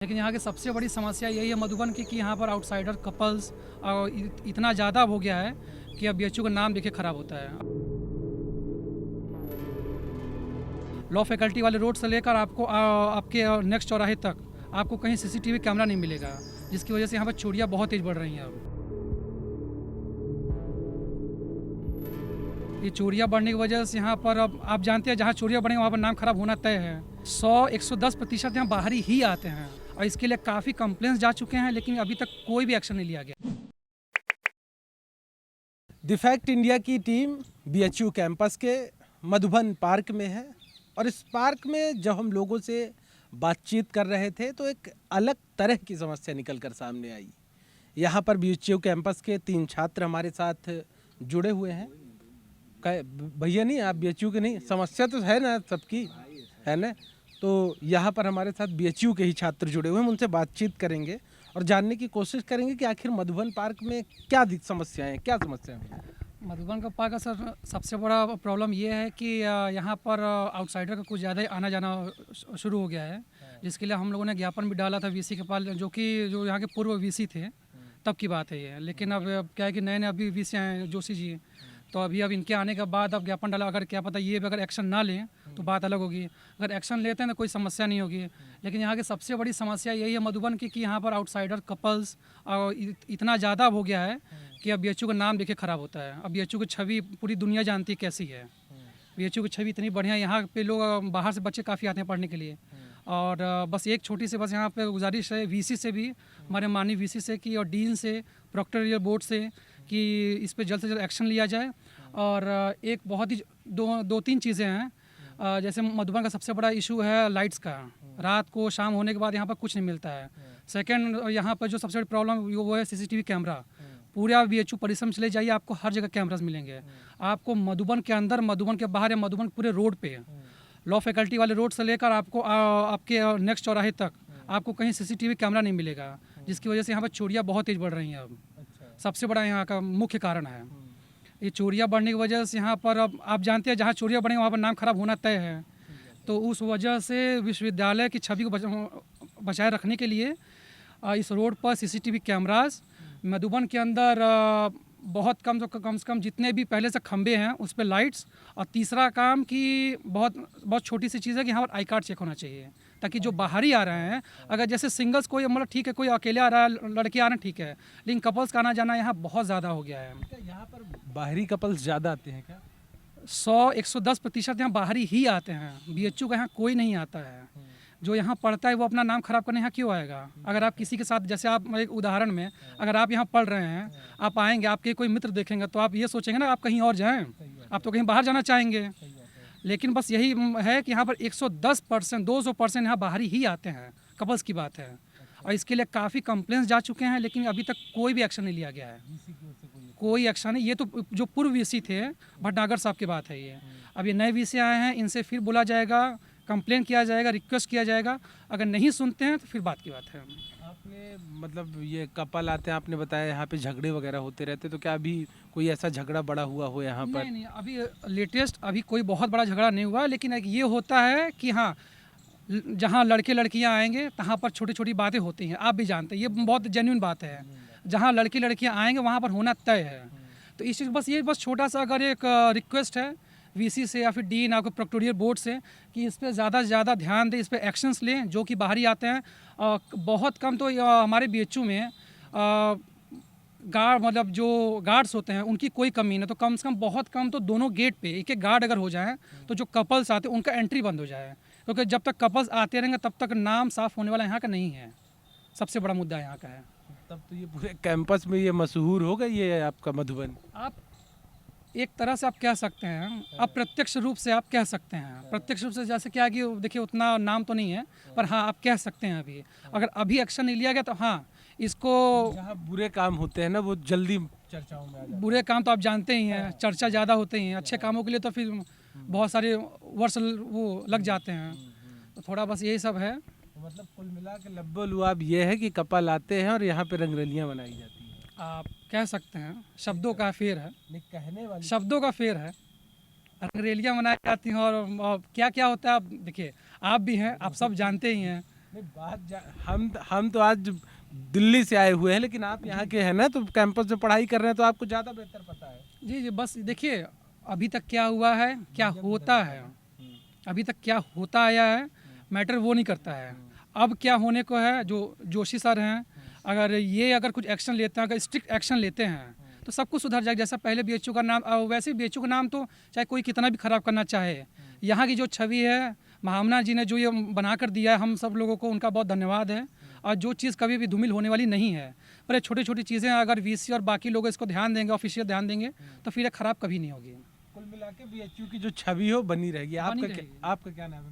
लेकिन यहाँ की सबसे बड़ी समस्या यही है मधुबन की कि यहाँ पर आउटसाइडर कपल्स इतना ज़्यादा हो गया है कि अब बीएचयू का नाम देखिए ख़राब होता है। लॉ फैकल्टी वाले रोड से लेकर आपको आपके नेक्स्ट चौराहे तक आपको कहीं सीसीटीवी कैमरा नहीं मिलेगा, जिसकी वजह से यहाँ पर चोरियाँ बहुत तेज़ बढ़ रही हैं। अब ये चोरियाँ बढ़ने की वजह से यहाँ पर अब आप जानते हैं जहाँ चोरियाँ बढ़ेंगी वहाँ पर नाम खराब होना तय है। 100-110% यहाँ बाहरी ही आते हैं और इसके लिए काफ़ी कंप्लेंट्स जा चुके हैं, लेकिन अभी तक कोई भी एक्शन नहीं लिया गया। द फैक्ट इंडिया की टीम बीएचयू कैंपस के मधुबन पार्क में है और इस पार्क में जब हम लोगों से बातचीत कर रहे थे तो एक अलग तरह की समस्या निकल कर सामने आई। यहाँ पर बीएचयू कैंपस के 3 छात्र हमारे साथ जुड़े हुए हैं। भैया नहीं, आप बीएचयू के नहीं? समस्या तो है ना सबकी, है ना? तो यहाँ पर हमारे साथ बीएचयू के ही छात्र जुड़े हुए हैं, उनसे बातचीत करेंगे और जानने की कोशिश करेंगे कि आखिर मधुबन पार्क में क्या समस्याएं हैं, क्या समस्याएं हैं। मधुबन का पार्क का सर सबसे बड़ा प्रॉब्लम ये है कि यहाँ पर आउटसाइडर का कुछ ज़्यादा ही आना जाना शुरू हो गया है, जिसके लिए हम लोगों ने ज्ञापन भी डाला था वीसी के पास, जो यहाँ के पूर्व वीसी थे तब की बात है ये। लेकिन अब क्या है कि नए नए अभी वीसी आए हैं जोशी जी, तो अब इनके आने के बाद अब ज्ञापन डाला। अगर क्या पता ये भी अगर एक्शन ना लें तो बात अलग होगी, अगर एक्शन लेते हैं तो कोई समस्या नहीं होगी। लेकिन यहाँ की सबसे बड़ी समस्या यही है मधुबन की कि यहाँ पर आउटसाइडर कपल्स इतना ज़्यादा हो गया है कि अब बीएचयू का नाम देखिए ख़राब होता है। अब बीएचयू की छवि पूरी दुनिया जानती है कैसी है। बीएचयू की छवि इतनी बढ़िया है, यहाँ पे लोग बाहर से बच्चे काफ़ी आते हैं पढ़ने के लिए। और बस एक छोटी सी बस यहाँ पे गुजारिश है वीसी से भी, हमारे माननीय वीसी से कि और डीन से, प्रोक्टोरियल बोर्ड से कि इस पे जल्द से जल्द एक्शन लिया जाए। और एक बहुत ही दो तीन चीज़ें हैं, जैसे मधुबन का सबसे बड़ा इशू है लाइट्स का। रात को शाम होने के बाद यहाँ पर कुछ नहीं मिलता है। सेकंड, यहाँ पर जो सबसे बड़ी प्रॉब्लम वो है सीसीटीवी कैमरा। पूरे बीएचयू परिसर में चले जाइए, आपको हर जगह कैमरास मिलेंगे। आपको मधुबन के अंदर, मधुबन के बाहर या मधुबन पूरे रोड पे, लॉ फैकल्टी वाले रोड से लेकर आपको आपके नेक्स्ट चौराहे तक आपको कहीं सीसीटीवी कैमरा नहीं मिलेगा, जिसकी वजह से यहाँ पर चोरियाँ बहुत तेज़ बढ़ रही हैं। अब सबसे बड़ा यहाँ का मुख्य कारण है ये चोरियाँ बढ़ने की वजह से। यहाँ पर अब आप जानते हैं जहाँ चोरियाँ बढ़ेंगी वहाँ पर नाम खराब होना तय है। तो उस वजह से विश्वविद्यालय की छवि को बचाए रखने के लिए इस रोड पर सीसीटीवी कैमरास, मधुबन के अंदर बहुत कम से कम जितने भी पहले से खंबे हैं उस पर लाइट्स। और तीसरा काम कि बहुत छोटी सी चीज़ है कि यहाँ पर आई कार्ड चेक होना चाहिए, ताकि जो बाहरी आ रहे हैं, अगर जैसे सिंगल्स कोई मतलब ठीक है, कोई अकेले आ रहा है, लड़के आ रहे हैं ठीक है, लेकिन कपल्स का आना जाना यहाँ बहुत ज़्यादा हो गया है। यहाँ पर बाहरी कपल्स ज़्यादा आते हैं क्या? 100-110% यहाँ बाहरी ही आते हैं। बीएचयू का यहाँ कोई नहीं आता है। जो यहाँ पढ़ता है वो अपना नाम खराब करने यहाँ क्यों आएगा? अगर आप किसी के साथ, जैसे आप एक उदाहरण में, अगर आप यहाँ पढ़ रहे हैं, आप आएंगे, आपके कोई मित्र देखेंगे तो आप ये सोचेंगे ना आप कहीं और जाएं, आप तो कहीं बाहर जाना चाहेंगे। लेकिन बस यही है कि यहाँ पर 110%, 200% यहाँ बाहरी ही आते हैं, कपल्स की बात है। और इसके लिए काफ़ी कंप्लेंट्स जा चुके हैं, लेकिन अभी तक कोई भी एक्शन नहीं लिया गया है। कोई एक्शन नहीं। ये तो जो पूर्व वीसी थे भटनागर साहब की बात है ये। अब ये नए वीसी आए हैं, इनसे फिर बोला जाएगा, कंप्लेन किया जाएगा, रिक्वेस्ट किया जाएगा। अगर नहीं सुनते हैं तो फिर बात की बात है। आपने मतलब ये कपल आते हैं, आपने बताया यहाँ पे झगड़े वगैरह होते रहते, तो क्या अभी कोई ऐसा झगड़ा बड़ा हुआ हो यहाँ पर? नहीं, अभी लेटेस्ट अभी कोई बहुत बड़ा झगड़ा नहीं हुआ, लेकिन एक ये होता है कि हाँ, जहाँ लड़के लड़कियाँ आएंगे वहाँ पर छोटी छोटी बातें होती हैं। आप भी जानते हैं, ये बहुत जेन्युइन बात है। जहाँ लड़के लड़कियाँ आएंगे वहाँ पर होना तय है। तो इस चीज़ बस छोटा सा अगर एक रिक्वेस्ट है वीसी से या फिर डीन आपको प्रोक्टोरियल बोर्ड से कि इस पर ज़्यादा से ज़्यादा ध्यान दें, इस पर एक्शंस लें जो कि बाहरी आते हैं। बहुत कम तो हमारे बीएचयू में गार्ड, मतलब जो गार्ड्स होते हैं उनकी कोई कमी नहीं, तो कम से कम बहुत कम तो दोनों गेट पे एक एक गार्ड अगर हो जाए तो जो कपल्स आते हैं उनका एंट्री बंद हो जाए, क्योंकि जब तक कपल्स आते रहेंगे तब तक नाम साफ़ होने वाला यहाँ का नहीं है। सबसे बड़ा मुद्दा यहाँ का है। तब तो ये पूरे कैंपस में ये मशहूर हो गई है आपका मधुबन। आप एक तरह से आप कह सकते हैं, अप्रत्यक्ष रूप से आप कह सकते हैं। प्रत्यक्ष रूप से जैसे क्या कि देखिए उतना नाम तो नहीं है, पर हाँ आप कह सकते हैं। अगर अभी एक्शन नहीं लिया गया तो हाँ, इसको जहाँ बुरे काम होते हैं ना वो जल्दी चर्चाओं में आ जाते हैं। बुरे काम तो आप जानते ही हैं, चर्चा ज़्यादा होते हैं। अच्छे कामों के लिए तो फिर बहुत सारे वर्ष वो लग जाते हैं। तो थोड़ा बस यही सब है। मतलब कुल मिला के लब्बो लुआब ये है कि कपल आते हैं और यहाँ पे रंगरलियाँ बनाई जाती हैं। आप कह सकते हैं, शब्दों का फेर है, कहने वाली शब्दों का फेर है। रंगरेलियाँ मनाई जाती हैं और क्या क्या होता है आप देखिए, आप भी हैं, आप सब जानते ही हैं। नहीं हम तो आज दिल्ली से आए हुए हैं, लेकिन आप यहाँ के हैं ना, तो कैंपस में पढ़ाई कर रहे हैं तो आपको ज़्यादा बेहतर पता है। जी जी, बस देखिए अभी तक क्या हुआ है, क्या होता है, अभी तक क्या होता आया है, मैटर वो नहीं करता है। अब क्या होने को है, जो जोशी सर हैं, अगर कुछ एक्शन लेते हैं, अगर स्ट्रिक्ट एक्शन लेते हैं तो सब कुछ सुधर जाएगा। जैसा पहले बीएचयू का नाम, वैसे बीएचयू का नाम तो चाहे कोई कितना भी खराब करना चाहे, यहाँ की जो छवि है, महामना जी ने जो ये बना कर दिया है, हम सब लोगों को उनका बहुत धन्यवाद है। और जो चीज़ कभी भी धूमिल होने वाली नहीं है, पर ये छोटी छोटी चीज़ें अगर वीसी और बाकी लोग इसको ध्यान देंगे, ऑफिशियल ध्यान देंगे, तो फिर ये खराब कभी नहीं होगी। कुल मिला के बीएचयू की जो छवि हो बनी रहेगी। रहेगी। आपका क्या नाम है?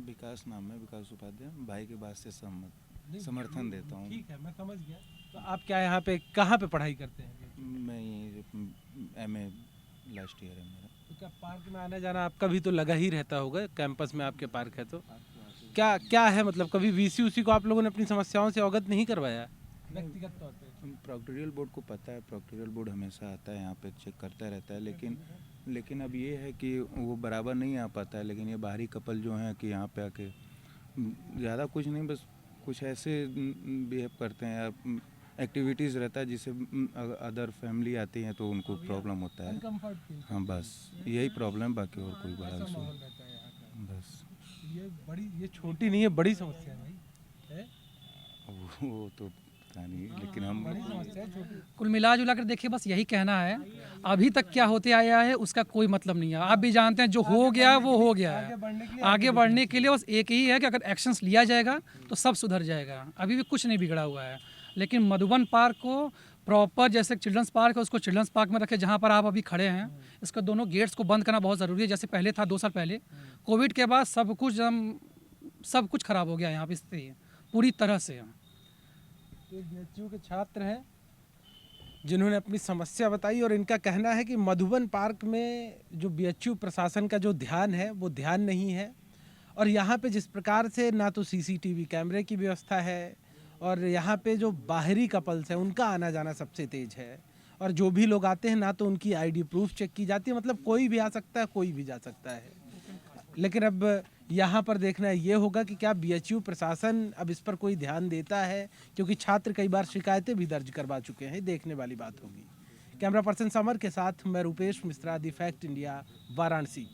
विकास नाम है, विकास उपाध्याय। भाई की बात से समर्थन देता हूँ। ठीक है, मैं समझ गया। तो आप क्या यहाँ पे कहाँ पे पढ़ाई करते हैं? मैं ये MA लास्ट ईयर है मेरा। तो क्या पार्क में आना जाना आपका भी तो लगा ही रहता होगा, कैंपस में आपके पार्क है तो क्या क्या है, मतलब कभी वीसी उसी को आप लोगों ने अपनी समस्याओं से अवगत नहीं करवाया व्यक्तिगत तौर पे? प्रोक्टोरियल बोर्ड को पता है, प्रोक्टोरियल बोर्ड हमेशा आता है यहाँ पे, चेक करता रहता है, लेकिन अब ये है कि वो बराबर नहीं आ पाता है। लेकिन ये बाहरी कपल जो हैं कि यहाँ पे आके ज़्यादा कुछ नहीं, बस कुछ ऐसे बिहेव करते हैं, एक्टिविटीज़ रहता है जिससे अदर फैमिली आती हैं तो उनको प्रॉब्लम होता है। हाँ, बस यही प्रॉब्लम, बाकी और कोई बड़ा इशू बस। ये छोटी नहीं है, बड़ी समस्या है भाई, है? वो तो पता नहीं, लेकिन हम कुल मिला जुला कर देखिए, बस यही कहना है, अभी तक क्या होते आया है उसका कोई मतलब नहीं है। आप भी जानते हैं जो हो गया वो हो गया है। आगे बढ़ने के लिए बस एक ही है कि अगर एक्शंस लिया जाएगा तो सब सुधर जाएगा। अभी भी कुछ नहीं बिगड़ा हुआ है, लेकिन मधुबन पार्क को प्रॉपर, जैसे चिल्ड्रंस पार्क है उसको चिल्ड्रंस पार्क में रखे, जहाँ पर आप अभी खड़े हैं। इसका दोनों गेट्स को बंद करना बहुत ज़रूरी है। जैसे पहले था 2 साल पहले, कोविड के बाद सब कुछ खराब हो गया यहाँ पे स्थिति पूरी तरह से। बीएचयू के छात्र हैं जिन्होंने अपनी समस्या बताई, और इनका कहना है कि मधुबन पार्क में जो बीएचयू प्रशासन का जो ध्यान है वो ध्यान नहीं है, और यहाँ पे जिस प्रकार से ना तो सीसीटीवी कैमरे की व्यवस्था है, और यहाँ पे जो बाहरी कपल्स हैं उनका आना जाना सबसे तेज है, और जो भी लोग आते हैं ना तो उनकी आईडी प्रूफ चेक की जाती है, मतलब कोई भी आ सकता है, कोई भी जा सकता है। लेकिन अब यहाँ पर देखना ये होगा कि क्या बीएचयू प्रशासन अब इस पर कोई ध्यान देता है, क्योंकि छात्र कई बार शिकायतें भी दर्ज करवा चुके हैं। देखने वाली बात होगी। कैमरा पर्सन समर के साथ मैं Rupesh Mishra, the fact India, Varanasi.